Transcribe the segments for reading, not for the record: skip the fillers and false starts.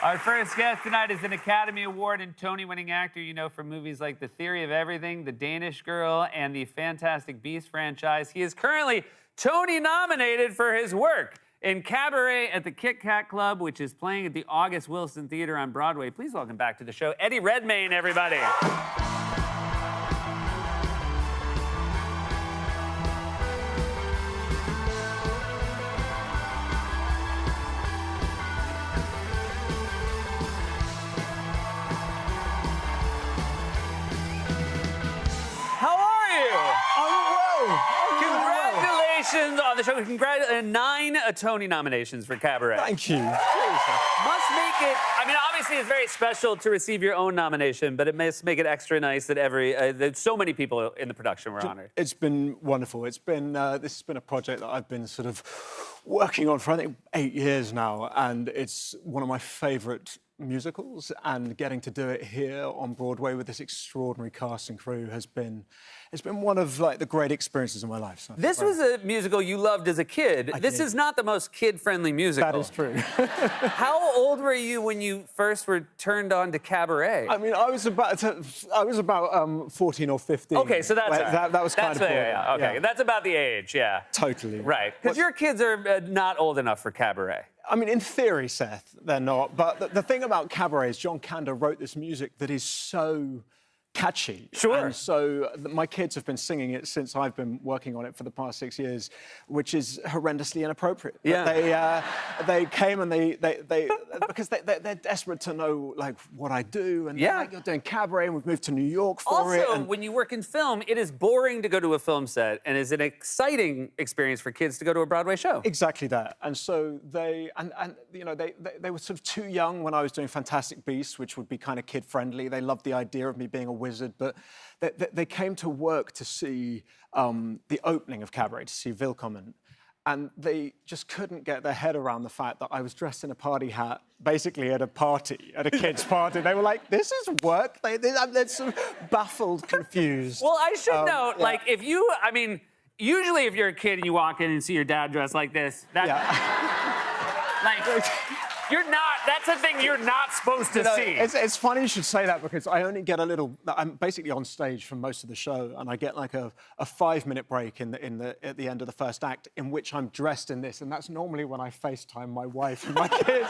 Our first guest tonight is an Academy Award and Tony-winning actor you know from movies like The Theory of Everything, The Danish Girl, and the Fantastic Beasts franchise. He is currently Tony-nominated for his work in Cabaret at the Kit Kat Club, which is playing at the August Wilson Theater on Broadway. Please welcome back to the show, Eddie Redmayne, everybody. Congratulations on the show. 9 Tony nominations for Cabaret. Thank you. Must make it, I mean, obviously it's very special to receive your own nomination, but it must make it extra nice that that so many people in the production were honored. It's been wonderful. It's been, this has been a project that I've been sort of working on for, I think, 8 years now, and it's one of my favorite musicals, and getting to do it here on Broadway with this extraordinary cast and crew has been, it's been one of like the great experiences of my life. So this was a musical you loved as a kid. This is not the most kid-friendly musical. That is true. How old were you when you first were turned on to Cabaret? I mean, I was about 14 or 15. Okay, so that's that was kind of fair, yeah. Okay, that's about the age, yeah. Totally. Right, because your kids are not old enough for Cabaret. I mean, in theory, Seth, they're not. But the thing about Cabaret is John Kander wrote this music that is so catchy. Sure. And so my kids have been singing it since I've been working on it for the past 6 years, which is horrendously inappropriate. Yeah. But they came and they because they're desperate to know like what I do, and yeah, like, you're doing Cabaret, and we've moved to New York for it. Also, when you work in film, it is boring to go to a film set, and it's an exciting experience for kids to go to a Broadway show. Exactly that. And so they you know they were sort of too young when I was doing Fantastic Beasts, which would be kind of kid friendly. They loved the idea of me being a wizard, but they came to work to see the opening of Cabaret, to see Willkommen, and they just couldn't get their head around the fact that I was dressed in a party hat, basically at a party, at a kid's party. They were like, "This is work?" They're sort of baffled, confused. Well, I should note, like, if you, I mean, usually if you're a kid and you walk in and see your dad dressed like this, that, like, you're not, that's a thing you're not supposed to see. It's funny you should say that, because I only get a little, I'm basically on stage for most of the show, and I get like a 5-minute break at the end of the first act in which I'm dressed in this, and that's normally when I FaceTime my wife and my kids.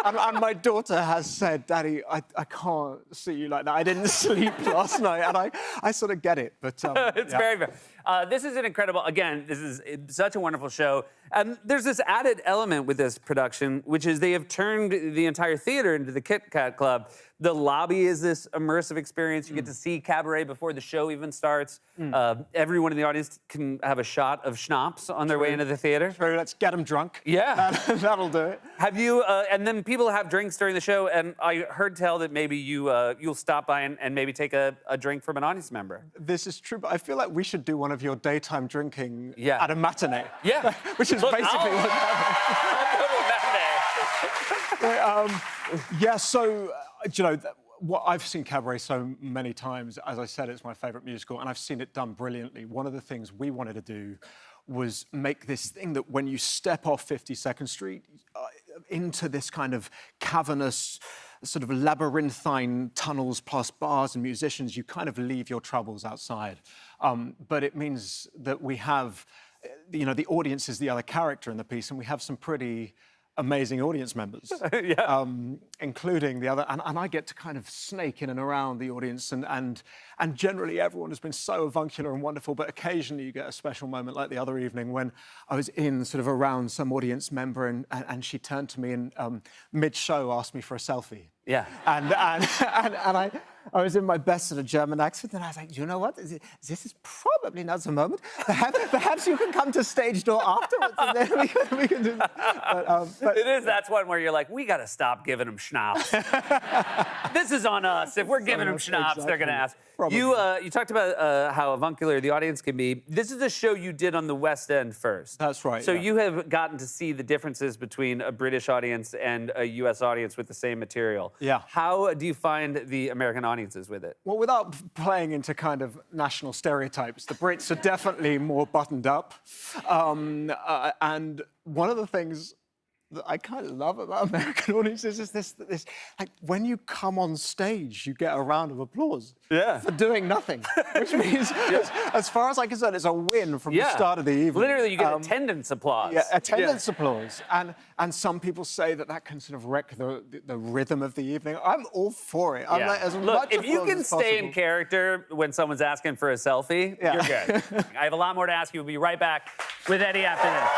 and my daughter has said, "Daddy, I can't see you like that. I didn't sleep last night," and I sort of get it, but... it's very fair. This is an incredible, again, this is such a wonderful show. And there's this added element with this production, which is they have turned the entire theater into the Kit Kat Club. The lobby is this immersive experience. You get to see Cabaret before the show even starts. Everyone in the audience can have a shot of schnapps on their way into the theater. True, let's get them drunk. Yeah. That'll do it. Have you, and then people have drinks during the show, and I heard tell that maybe you'll stop by and maybe take a drink from an audience member. This is true, but I feel like we should do one of your daytime drinking at a matinee. Yeah. Which is basically what I'll go to a matinee. Yeah, so, you know, I've seen Cabaret so many times. As I said, it's my favourite musical, and I've seen it done brilliantly. One of the things we wanted to do was make this thing that when you step off 52nd Street into this kind of cavernous, sort of labyrinthine tunnels plus bars and musicians, you kind of leave your troubles outside. But it means that we have, you know, the audience is the other character in the piece, and we have some pretty amazing audience members, including the other, and I get to kind of snake in and around the audience, and generally everyone has been so avuncular and wonderful, but occasionally you get a special moment like the other evening when I was in sort of around some audience member, and she turned to me and mid-show asked me for a selfie. Yeah. And I was in my best sort of German accent, and I was like, you know what? This is probably not the moment. Perhaps you can come to stage door afterwards, and then we can do that. But it is, that's one where you're like, we got to stop giving them schnapps. This is on us. If we're giving them schnapps, they're going to ask. Probably. You talked about how avuncular the audience can be. This is a show you did on the West End first. That's right. So you have gotten to see the differences between a British audience and a U.S. audience with the same material. Yeah. How do you find the American audiences with it? Well, without playing into kind of national stereotypes, the Brits are definitely more buttoned up. And one of the things that I kind of love about American audiences is this, like, when you come on stage, you get a round of applause for doing nothing, which means, as far as I'm concerned, it's a win from the start of the evening. Literally, you get attendance applause. Yeah, attendance applause. And some people say that can sort of wreck the rhythm of the evening. I'm all for it. I'm like, as Look, much if you applause can as stay possible. in character when someone's asking for a selfie, you're good. I have a lot more to ask you. We'll be right back with Eddie after this.